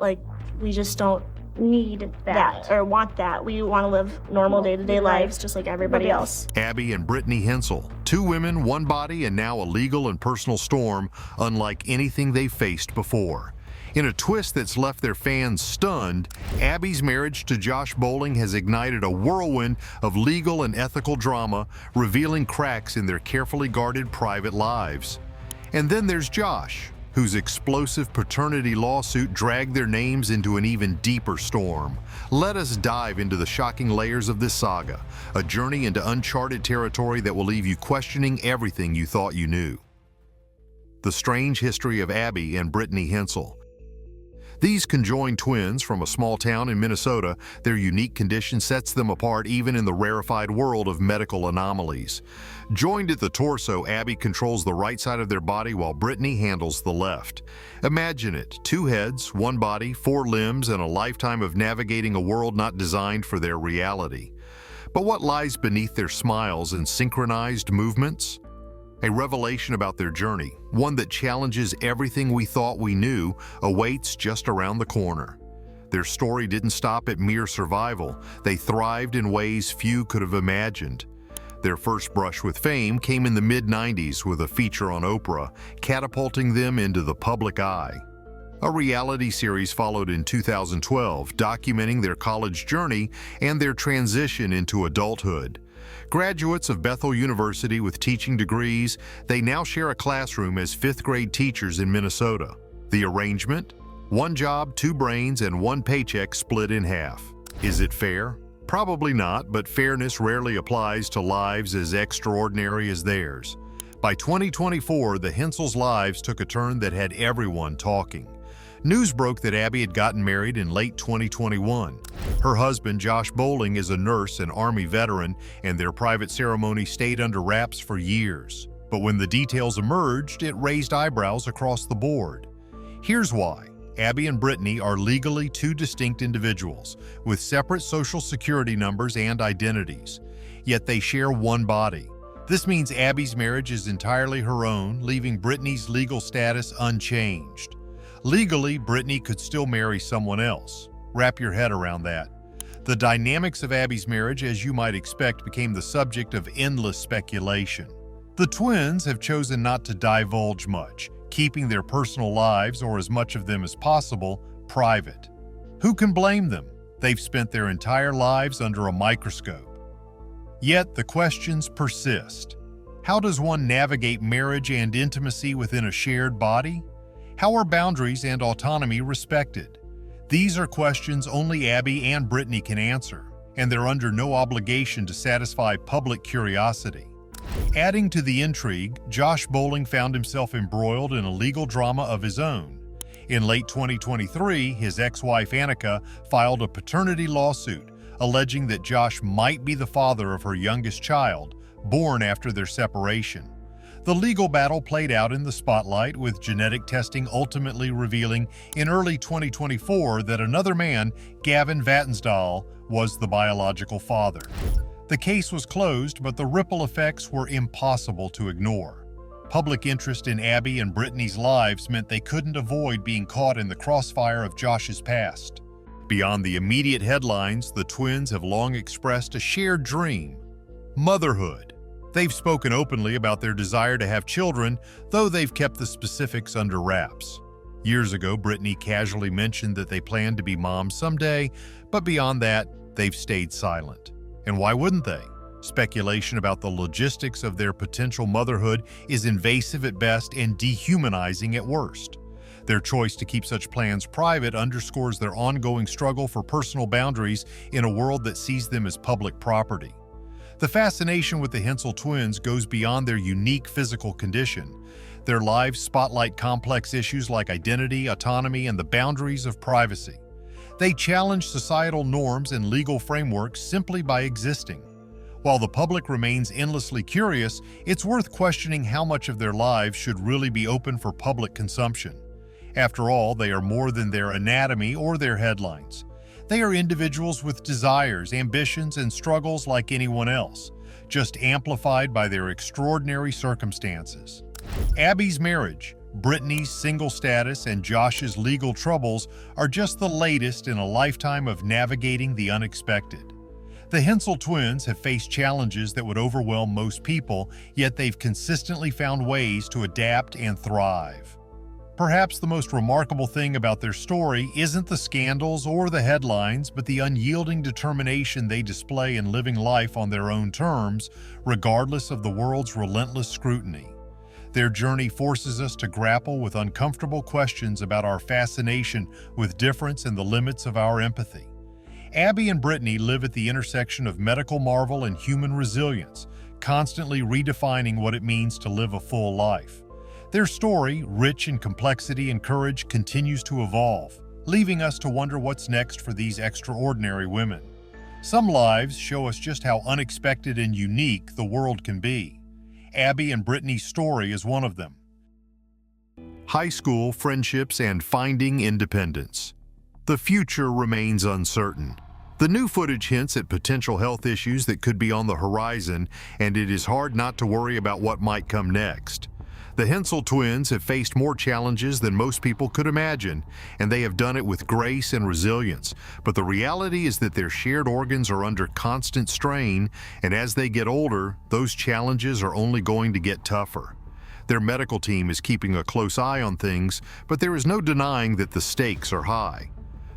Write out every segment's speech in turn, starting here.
like, we just don't need that or want that. We want to live normal day-to-day lives just like everybody else. Abby and Brittany Hensel, 2 women, 1 body, and now a legal and personal storm unlike anything they've faced before. In a twist that's left their fans stunned, Abby's marriage to Josh Bowling has ignited a whirlwind of legal and ethical drama, revealing cracks in their carefully guarded private lives. And then there's Josh, whose explosive paternity lawsuit dragged their names into an even deeper storm. Let us dive into the shocking layers of this saga, a journey into uncharted territory that will leave you questioning everything you thought you knew. The strange history of Abby and Brittany Hensel. These conjoined twins from a small town in Minnesota, their unique condition sets them apart even in the rarefied world of medical anomalies. Joined at the torso, Abby controls the right side of their body while Brittany handles the left. Imagine it, 2 heads, 1 body, 4 limbs, and a lifetime of navigating a world not designed for their reality. But what lies beneath their smiles and synchronized movements? A revelation about their journey, one that challenges everything we thought we knew, awaits just around the corner. Their story didn't stop at mere survival. They thrived in ways few could have imagined. Their first brush with fame came in the mid-90s with a feature on Oprah, catapulting them into the public eye. A reality series followed in 2012, documenting their college journey and their transition into adulthood. Graduates of Bethel University with teaching degrees, they now share a classroom as 5th-grade teachers in Minnesota. The arrangement? 1 job, 2 brains, and 1 paycheck split in half. Is it fair? Probably not, but fairness rarely applies to lives as extraordinary as theirs. By 2024, the Hensels' lives took a turn that had everyone talking. News broke that Abby had gotten married in late 2021. Her husband, Josh Bowling, is a nurse and Army veteran, and their private ceremony stayed under wraps for years. But when the details emerged, it raised eyebrows across the board. Here's why. Abby and Brittany are legally 2 distinct individuals, with separate social security numbers and identities. Yet they share 1 body. This means Abby's marriage is entirely her own, leaving Brittany's legal status unchanged. Legally, Brittany could still marry someone else. Wrap your head around that. The dynamics of Abby's marriage, as you might expect, became the subject of endless speculation. The twins have chosen not to divulge much, keeping their personal lives, or as much of them as possible, private. Who can blame them? They've spent their entire lives under a microscope. Yet the questions persist. How does one navigate marriage and intimacy within a shared body? How are boundaries and autonomy respected? These are questions only Abby and Brittany can answer, and they're under no obligation to satisfy public curiosity. Adding to the intrigue, Josh Bowling found himself embroiled in a legal drama of his own. In late 2023, his ex-wife Annika filed a paternity lawsuit, alleging that Josh might be the father of her youngest child, born after their separation. The legal battle played out in the spotlight, with genetic testing ultimately revealing in early 2024 that another man, Gavin Vatnsdal, was the biological father. The case was closed, but the ripple effects were impossible to ignore. Public interest in Abby and Brittany's lives meant they couldn't avoid being caught in the crossfire of Josh's past. Beyond the immediate headlines, the twins have long expressed a shared dream: motherhood. They've spoken openly about their desire to have children, though they've kept the specifics under wraps. Years ago, Brittany casually mentioned that they planned to be moms someday, but beyond that, they've stayed silent. And why wouldn't they? Speculation about the logistics of their potential motherhood is invasive at best and dehumanizing at worst. Their choice to keep such plans private underscores their ongoing struggle for personal boundaries in a world that sees them as public property. The fascination with the Hensel twins goes beyond their unique physical condition. Their lives spotlight complex issues like identity, autonomy, and the boundaries of privacy. They challenge societal norms and legal frameworks simply by existing. While the public remains endlessly curious, it's worth questioning how much of their lives should really be open for public consumption. After all, they are more than their anatomy or their headlines. They are individuals with desires, ambitions, and struggles like anyone else, just amplified by their extraordinary circumstances. Abby's marriage, Brittany's single status and Josh's legal troubles are just the latest in a lifetime of navigating the unexpected. The Hensel twins have faced challenges that would overwhelm most people, yet they've consistently found ways to adapt and thrive. Perhaps the most remarkable thing about their story isn't the scandals or the headlines, but the unyielding determination they display in living life on their own terms, regardless of the world's relentless scrutiny. Their journey forces us to grapple with uncomfortable questions about our fascination with difference and the limits of our empathy. Abby and Brittany live at the intersection of medical marvel and human resilience, constantly redefining what it means to live a full life. Their story, rich in complexity and courage, continues to evolve, leaving us to wonder what's next for these extraordinary women. Some lives show us just how unexpected and unique the world can be. Abby and Brittany's story is one of them. High school friendships and finding independence. The future remains uncertain. The new footage hints at potential health issues that could be on the horizon, and it is hard not to worry about what might come next. The Hensel twins have faced more challenges than most people could imagine, and they have done it with grace and resilience. But the reality is that their shared organs are under constant strain, and as they get older, those challenges are only going to get tougher. Their medical team is keeping a close eye on things, but there is no denying that the stakes are high.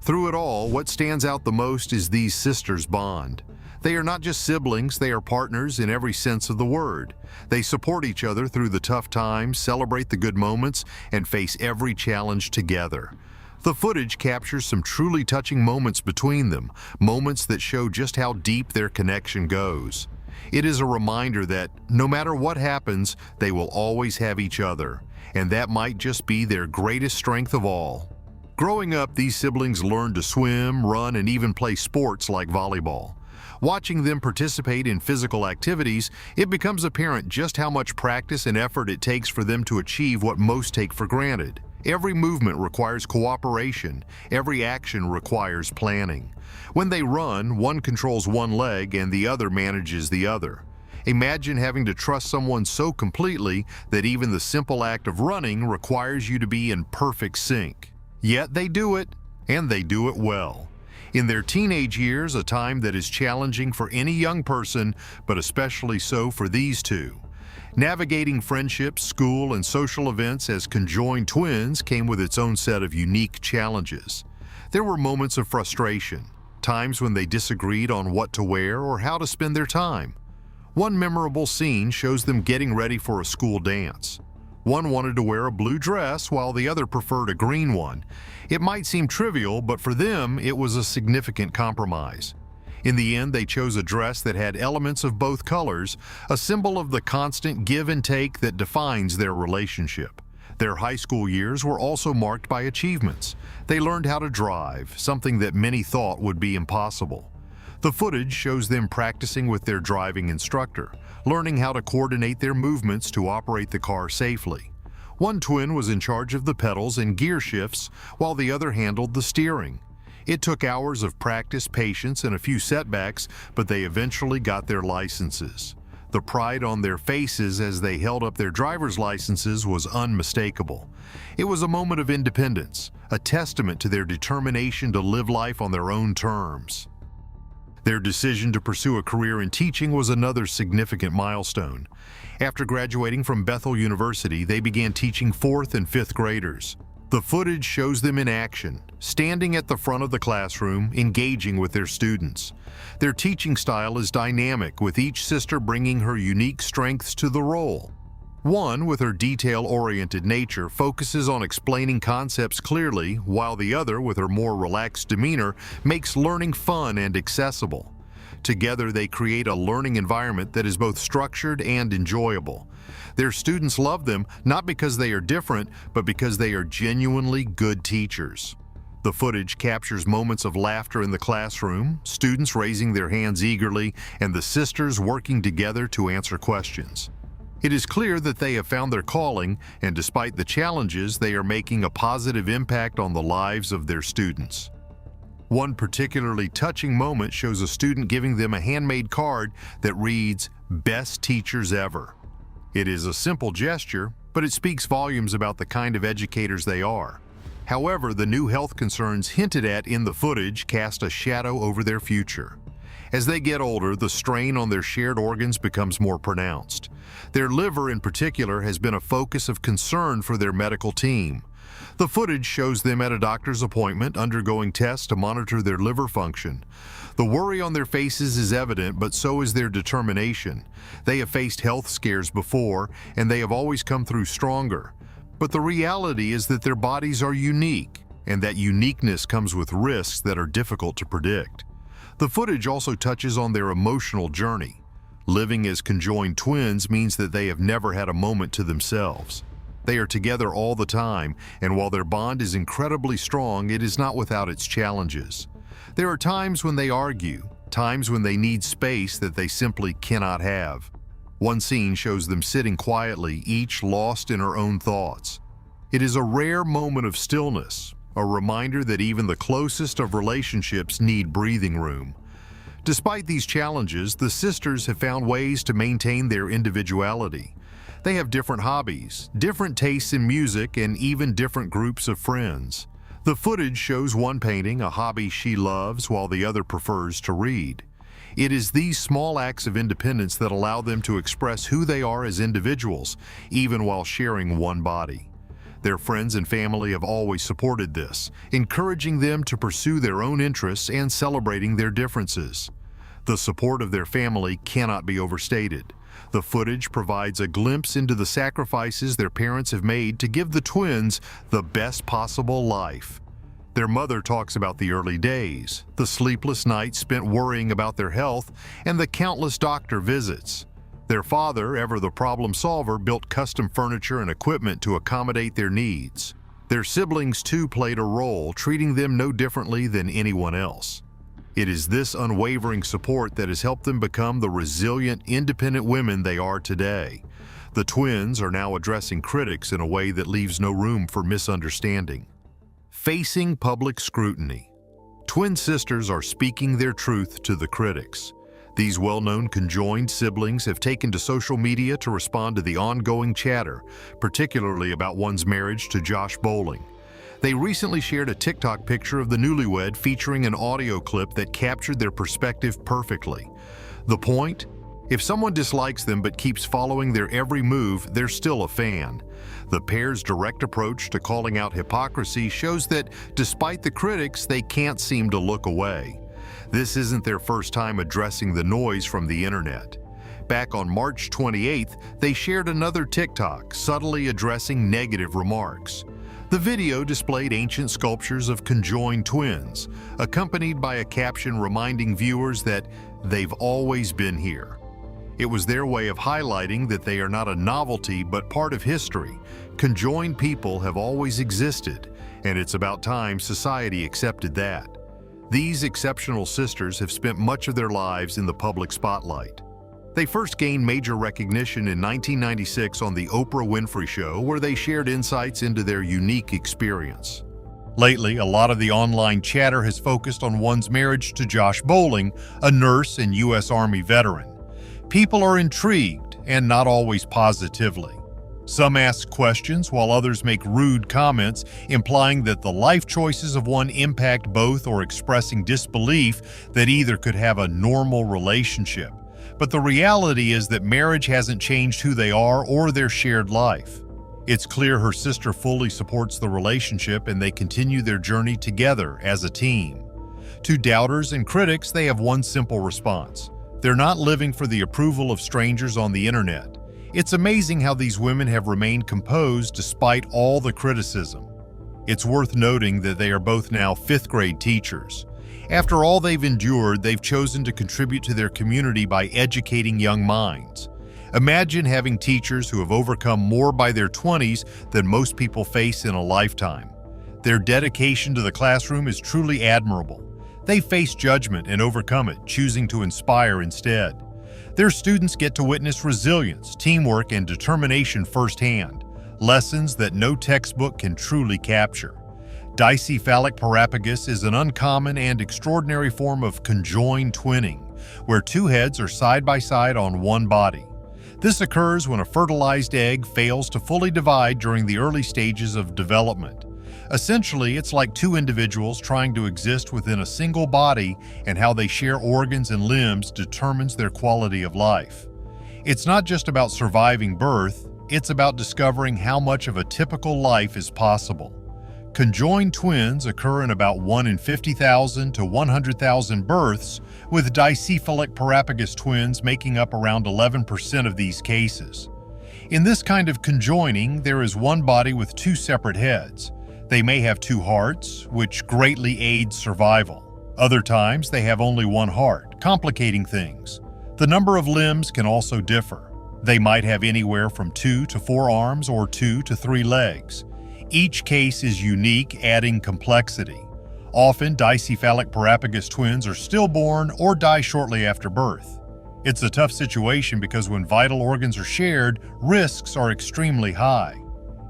Through it all, what stands out the most is these sisters' bond. They are not just siblings, they are partners in every sense of the word. They support each other through the tough times, celebrate the good moments, and face every challenge together. The footage captures some truly touching moments between them, moments that show just how deep their connection goes. It is a reminder that, no matter what happens, they will always have each other, and that might just be their greatest strength of all. Growing up, these siblings learned to swim, run, and even play sports like volleyball. Watching them participate in physical activities, it becomes apparent just how much practice and effort it takes for them to achieve what most take for granted. Every movement requires cooperation. Every action requires planning. When they run, one controls one leg and the other manages the other. Imagine having to trust someone so completely that even the simple act of running requires you to be in perfect sync. Yet they do it, and they do it well. In their teenage years, a time that is challenging for any young person, but especially so for these two. Navigating friendships, school, and social events as conjoined twins came with its own set of unique challenges. There were moments of frustration, times when they disagreed on what to wear or how to spend their time. One memorable scene shows them getting ready for a school dance. One wanted to wear a blue dress while the other preferred a green one. It might seem trivial, but for them, it was a significant compromise. In the end, they chose a dress that had elements of both colors, a symbol of the constant give and take that defines their relationship. Their high school years were also marked by achievements. They learned how to drive, something that many thought would be impossible. The footage shows them practicing with their driving instructor, learning how to coordinate their movements to operate the car safely. One twin was in charge of the pedals and gear shifts, while the other handled the steering. It took hours of practice, patience, and a few setbacks, but they eventually got their licenses. The pride on their faces as they held up their driver's licenses was unmistakable. It was a moment of independence, a testament to their determination to live life on their own terms. Their decision to pursue a career in teaching was another significant milestone. After graduating from Bethel University, they began teaching 4th and 5th graders. The footage shows them in action, standing at the front of the classroom, engaging with their students. Their teaching style is dynamic, with each sister bringing her unique strengths to the role. One, with her detail-oriented nature, focuses on explaining concepts clearly, while the other, with her more relaxed demeanor, makes learning fun and accessible. Together, they create a learning environment that is both structured and enjoyable. Their students love them, not because they are different, but because they are genuinely good teachers. The footage captures moments of laughter in the classroom, students raising their hands eagerly, and the sisters working together to answer questions. It is clear that they have found their calling, and despite the challenges, they are making a positive impact on the lives of their students. One particularly touching moment shows a student giving them a handmade card that reads, "Best Teachers Ever." It is a simple gesture, but it speaks volumes about the kind of educators they are. However, the new health concerns hinted at in the footage cast a shadow over their future. As they get older, the strain on their shared organs becomes more pronounced. Their liver, in particular, has been a focus of concern for their medical team. The footage shows them at a doctor's appointment undergoing tests to monitor their liver function. The worry on their faces is evident, but so is their determination. They have faced health scares before, and they have always come through stronger. But the reality is that their bodies are unique, and that uniqueness comes with risks that are difficult to predict. The footage also touches on their emotional journey. Living as conjoined twins means that they have never had a moment to themselves. They are together all the time, and while their bond is incredibly strong, it is not without its challenges. There are times when they argue, times when they need space that they simply cannot have. One scene shows them sitting quietly, each lost in her own thoughts. It is a rare moment of stillness, a reminder that even the closest of relationships need breathing room. Despite these challenges, the sisters have found ways to maintain their individuality. They have different hobbies, different tastes in music, and even different groups of friends. The footage shows one painting, a hobby she loves, while the other prefers to read. It is these small acts of independence that allow them to express who they are as individuals, even while sharing one body. Their friends and family have always supported this, encouraging them to pursue their own interests and celebrating their differences. The support of their family cannot be overstated. The footage provides a glimpse into the sacrifices their parents have made to give the twins the best possible life. Their mother talks about the early days, the sleepless nights spent worrying about their health, and the countless doctor visits. Their father, ever the problem solver, built custom furniture and equipment to accommodate their needs. Their siblings too played a role, treating them no differently than anyone else. It is this unwavering support that has helped them become the resilient, independent women they are today. The twins are now addressing critics in a way that leaves no room for misunderstanding. Facing public scrutiny. Twin sisters are speaking their truth to the critics. These well-known conjoined siblings have taken to social media to respond to the ongoing chatter, particularly about one's marriage to Josh Bowling. They recently shared a TikTok picture of the newlywed featuring an audio clip that captured their perspective perfectly. The point? If someone dislikes them but keeps following their every move, they're still a fan. The pair's direct approach to calling out hypocrisy shows that, despite the critics, they can't seem to look away. This isn't their first time addressing the noise from the internet. Back on March 28th, they shared another TikTok, subtly addressing negative remarks. The video displayed ancient sculptures of conjoined twins, accompanied by a caption reminding viewers that they've always been here. It was their way of highlighting that they are not a novelty but part of history. Conjoined people have always existed, and it's about time society accepted that. These exceptional sisters have spent much of their lives in the public spotlight. They first gained major recognition in 1996 on The Oprah Winfrey Show, where they shared insights into their unique experience. Lately, a lot of the online chatter has focused on one's marriage to Josh Bowling, a nurse and U.S. Army veteran. People are intrigued, and not always positively. Some ask questions, while others make rude comments, implying that the life choices of one impact both, or expressing disbelief that either could have a normal relationship. But the reality is that marriage hasn't changed who they are or their shared life. It's clear her sister fully supports the relationship, and they continue their journey together as a team. To doubters and critics, they have one simple response. They're not living for the approval of strangers on the internet. It's amazing how these women have remained composed despite all the criticism. It's worth noting that they are both now fifth-grade teachers. After all they've endured, they've chosen to contribute to their community by educating young minds. Imagine having teachers who have overcome more by their 20s than most people face in a lifetime. Their dedication to the classroom is truly admirable. They face judgment and overcome it, choosing to inspire instead. Their students get to witness resilience, teamwork, and determination firsthand, lessons that no textbook can truly capture. Dicephalic parapagus is an uncommon and extraordinary form of conjoined twinning, where two heads are side by side on one body. This occurs when a fertilized egg fails to fully divide during the early stages of development. Essentially, it's like two individuals trying to exist within a single body, and how they share organs and limbs determines their quality of life. It's not just about surviving birth, it's about discovering how much of a typical life is possible. Conjoined twins occur in about 1 in 50,000 to 100,000 births, with dicephalic parapagus twins making up around 11% of these cases. In this kind of conjoining, there is one body with two separate heads. They may have two hearts, which greatly aids survival. Other times, they have only one heart, complicating things. The number of limbs can also differ. They might have anywhere from 2 to 4 arms or 2 to 3 legs. Each case is unique, adding complexity. Often, dicephalic parapagus twins are stillborn or die shortly after birth. It's a tough situation because when vital organs are shared, risks are extremely high.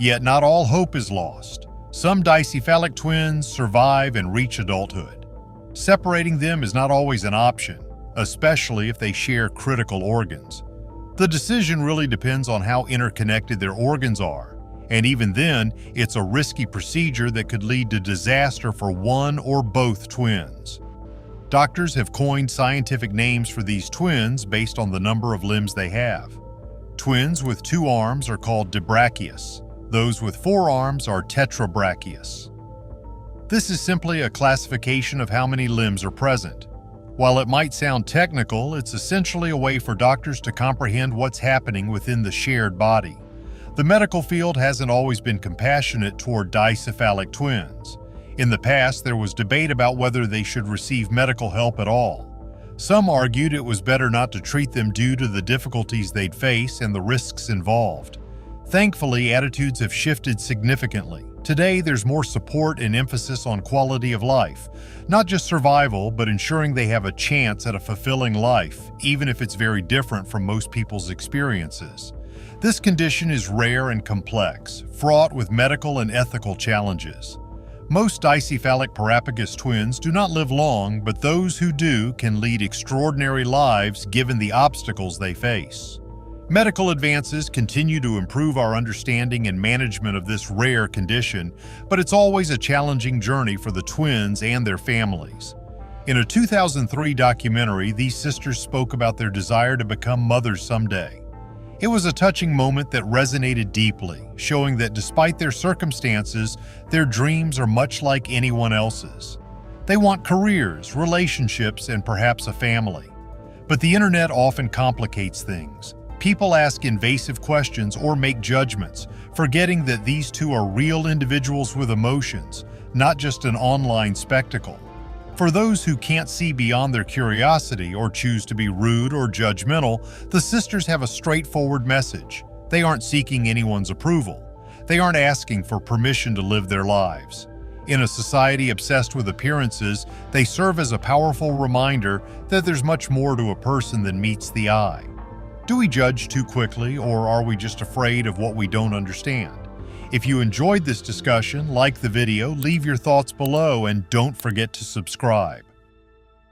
Yet not all hope is lost. Some dicephalic twins survive and reach adulthood. Separating them is not always an option, especially if they share critical organs. The decision really depends on how interconnected their organs are, and even then, it's a risky procedure that could lead to disaster for one or both twins. Doctors have coined scientific names for these twins based on the number of limbs they have. Twins with 2 arms are called dibrachius. Those with 4 arms are tetrabrachius. This is simply a classification of how many limbs are present. While it might sound technical, it's essentially a way for doctors to comprehend what's happening within the shared body. The medical field hasn't always been compassionate toward dicephalic twins. In the past, there was debate about whether they should receive medical help at all. Some argued it was better not to treat them due to the difficulties they'd face and the risks involved. Thankfully, attitudes have shifted significantly. Today, there's more support and emphasis on quality of life, not just survival, but ensuring they have a chance at a fulfilling life, even if it's very different from most people's experiences. This condition is rare and complex, fraught with medical and ethical challenges. Most dicephalic parapagus twins do not live long, but those who do can lead extraordinary lives given the obstacles they face. Medical advances continue to improve our understanding and management of this rare condition, but it's always a challenging journey for the twins and their families. In a 2003 documentary, these sisters spoke about their desire to become mothers someday. It was a touching moment that resonated deeply, showing that despite their circumstances, their dreams are much like anyone else's. They want careers, relationships, and perhaps a family. But the internet often complicates things. People ask invasive questions or make judgments, forgetting that these two are real individuals with emotions, not just an online spectacle. For those who can't see beyond their curiosity or choose to be rude or judgmental, the sisters have a straightforward message. They aren't seeking anyone's approval. They aren't asking for permission to live their lives. In a society obsessed with appearances, they serve as a powerful reminder that there's much more to a person than meets the eye. Do we judge too quickly, or are we just afraid of what we don't understand? If you enjoyed this discussion, like the video, leave your thoughts below, and don't forget to subscribe.